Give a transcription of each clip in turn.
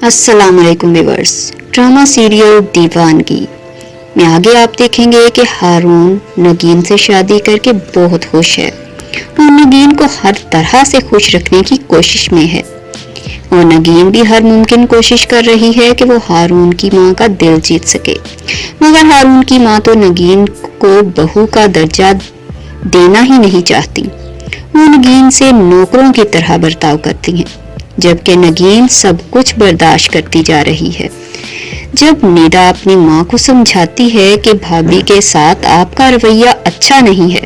السلام علیکم viewers, drama serial دیوانگی میں آگے آپ دیکھیں گے کہ ہارون نگین سے شادی کر کے بہت خوش ہے اور نگین کو ہر طرح سے خوش رکھنے کی کوشش میں ہے، اور نگین بھی ہر ممکن کوشش کر رہی ہے کہ وہ ہارون کی ماں کا دل جیت سکے، مگر ہارون کی ماں تو نگین کو بہو کا درجہ دینا ہی نہیں چاہتی۔ وہ نگین سے نوکروں کی طرح برتاؤ کرتی ہیں، جبکہ نگین سب کچھ برداشت کرتی جا رہی ہے۔ جب نیدا اپنی ماں کو سمجھاتی ہے کہ بھابھی کے ساتھ آپ کا رویہ اچھا نہیں ہے،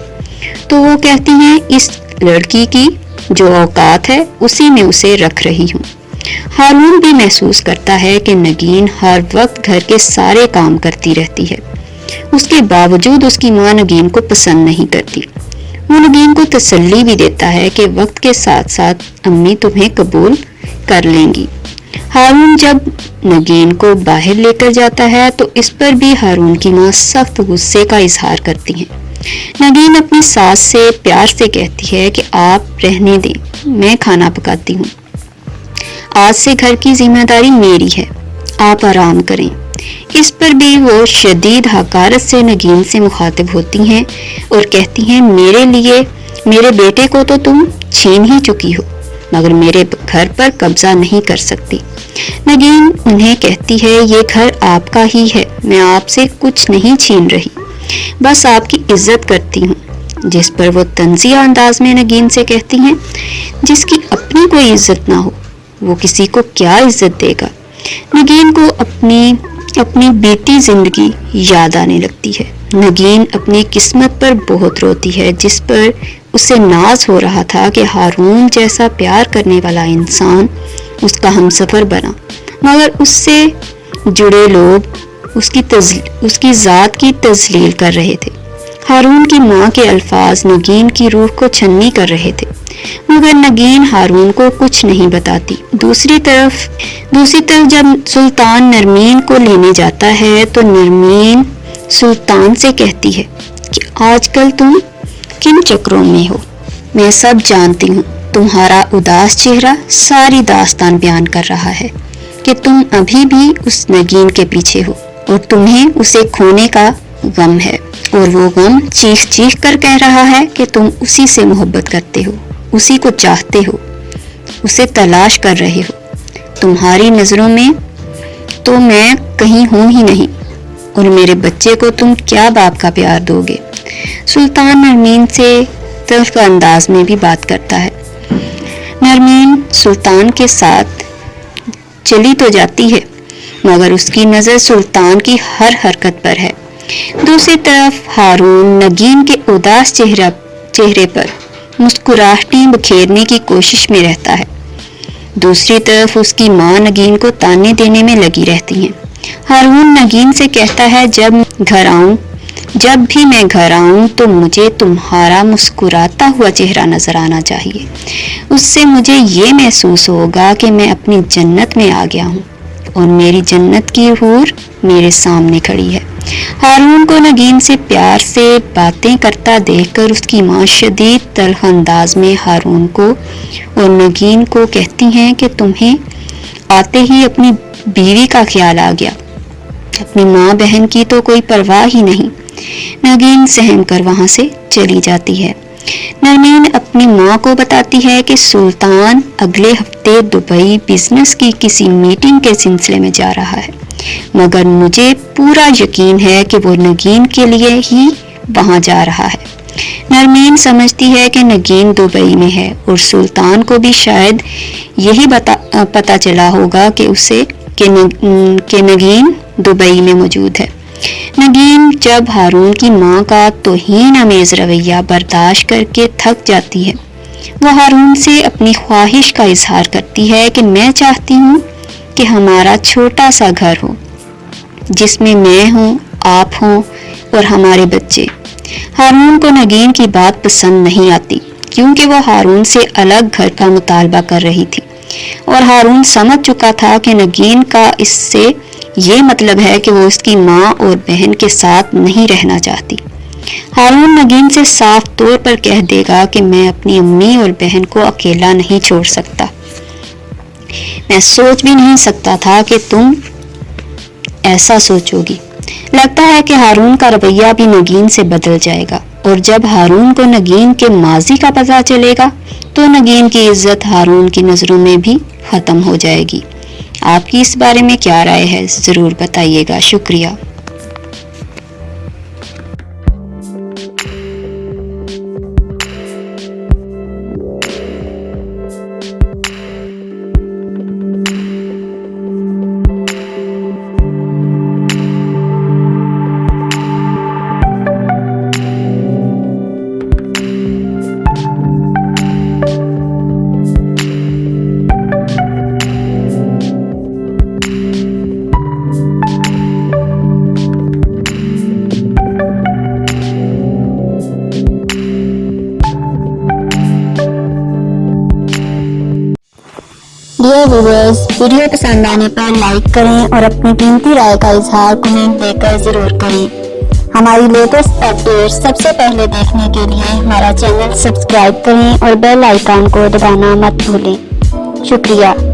تو وہ کہتی ہیں اس لڑکی کی جو اوقات ہے اسی میں اسے رکھ رہی ہوں۔ ہارون بھی محسوس کرتا ہے کہ نگین ہر وقت گھر کے سارے کام کرتی رہتی ہے، اس کے باوجود اس کی ماں نگین کو پسند نہیں کرتی۔ وہ نگین کو تسلی بھی دیتا ہے کہ وقت کے ساتھ ساتھ امی تمہیں قبول کر لیں گی۔ ہارون جب نگین کو باہر لے کر جاتا ہے تو اس پر بھی ہارون کی ماں سخت غصے کا اظہار کرتی ہیں۔ نگین اپنی ساس سے پیار سے کہتی ہے کہ آپ رہنے دیں، میں کھانا پکاتی ہوں، آج سے گھر کی ذمہ داری میری ہے، آپ آرام کریں۔ اس پر بھی وہ شدید حقارت سے نگین سے مخاطب ہوتی ہیں اور کہتی ہیں میرے بیٹے کو تو تم چھین ہی چکی ہو، مگر میرے گھر پر قبضہ نہیں کر سکتی۔ نگین انہیں کہتی ہے یہ گھر آپ کا ہی ہے، میں آپ سے کچھ نہیں چھین رہی، بس آپ کی عزت کرتی ہوں۔ جس پر وہ طنزیہ انداز میں نگین سے کہتی ہیں جس کی اپنی کوئی عزت نہ ہو وہ کسی کو کیا عزت دے گا۔ نگین کو اپنی بیتی زندگی یاد آنے لگتی ہے۔ نگین اپنی قسمت پر بہت روتی ہے، جس پر اسے ناز ہو رہا تھا کہ ہارون جیسا پیار کرنے والا انسان اس کا ہمسفر بنا، مگر اس سے جڑے لوگ اس کی ذات کی تذلیل کر رہے تھے۔ ہارون کی ماں کے الفاظ نگین کی روح کو چھننی کر رہے تھے، مگر نگین ہارون کو کچھ نہیں بتاتی۔ دوسری طرف جب سلطان نرمین کو لینے جاتا ہے تو نرمین سلطان سے کہتی ہے کہ آج کل تم کن چکروں میں ہو، میں سب جانتی ہوں۔ تمہارا اداس چہرہ ساری داستان بیان کر رہا ہے کہ تم ابھی بھی اس نگین کے پیچھے ہو اور تمہیں اسے کھونے کا غم ہے، اور وہ غم چیخ چیخ کر کہہ رہا ہے کہ تم اسی سے محبت کرتے ہو، اسی کو چاہتے ہو، اسے تلاش کر رہے ہو۔ تمہاری نظروں میں تو میں کہیں ہوں ہی نہیں، اور میرے بچے کو تم کیا باپ کا پیار دو گے۔ سلطان نرمین سے تلخ انداز میں بھی بات کرتا ہے۔ نرمین سلطان کے ساتھ چلی تو جاتی ہے، مگر اس کی نظر سلطان کی ہر حرکت پر ہے۔ دوسری طرف ہارون نگین کے اداس چہرے پر مسکراہٹیں بکھیرنے کی کوشش میں رہتا ہے۔ دوسری طرف اس کی ماں نگین کو تانے دینے میں لگی رہتی ہیں۔ ہارون نگین سے کہتا ہے جب بھی میں گھر آؤں تو مجھے تمہارا مسکراتا ہوا چہرہ نظر آنا چاہیے، اس سے مجھے یہ محسوس ہوگا کہ میں اپنی جنت میں آ گیا ہوں اور میری جنت کی حور میرے سامنے کھڑی ہے۔ ہارون کو نگین سے پیار سے باتیں کرتا دیکھ کر اس کی ماں شدید تلخ انداز میں ہارون کو اور نگین کو کہتی ہیں کہ تمہیں آتے ہی اپنی بیوی کا خیال آ گیا، اپنی ماں بہن کی تو کوئی پرواہ ہی نہیں۔ نگین سہم کر وہاں سے چلی جاتی ہے۔ نرمین اپنی ماں کو بتاتی ہے کہ سلطان اگلے ہفتے دبئی بزنس کی کسی میٹنگ کے سلسلے میں جا رہا ہے، مگر مجھے پورا یقین ہے کہ وہ نگین کے لیے ہی وہاں جا رہا ہے۔ نرمین سمجھتی ہے کہ نگین دبئی میں ہے اور سلطان کو بھی شاید یہی پتا چلا ہوگا کہ نگین دبئی میں موجود ہے۔ نگین جب ہارون کی ماں کا توہین آمیز رویہ برداشت کر کے تھک جاتی ہے، وہ ہارون سے اپنی خواہش کا اظہار کرتی ہے کہ میں چاہتی ہوں کہ ہمارا چھوٹا سا گھر ہو جس میں میں ہوں، آپ ہوں اور ہمارے بچے۔ ہارون کو نگین کی بات پسند نہیں آتی، کیونکہ وہ ہارون سے الگ گھر کا مطالبہ کر رہی تھی، اور ہارون سمجھ چکا تھا کہ نگین کا اس سے یہ مطلب ہے کہ وہ اس کی ماں اور بہن کے ساتھ نہیں رہنا چاہتی۔ ہارون نگین سے صاف طور پر کہہ دے گا کہ میں اپنی امی اور بہن کو اکیلا نہیں چھوڑ سکتا۔ میں سوچ بھی نہیں سکتا تھا کہ تم ایسا سوچو گی۔ لگتا ہے کہ ہارون کا رویہ بھی نگین سے بدل جائے گا، اور جب ہارون کو نگین کے ماضی کا پتہ چلے گا تو نگین کی عزت ہارون کی نظروں میں بھی ختم ہو جائے گی۔ آپ کی اس بارے میں کیا رائے ہے؟ ضرور بتائیے گا۔ شکریہ۔ ڈیئر ویورز، ویڈیو پسند آنے پر لائک کریں اور اپنی قیمتی رائے کا اظہار کمنٹ دے کر ضرور کریں۔ ہماری لیٹسٹ اپڈیٹ سب سے پہلے دیکھنے کے لیے ہمارا چینل سبسکرائب کریں اور بیل آئیکن کو دبانا مت بھولیں۔ شکریہ۔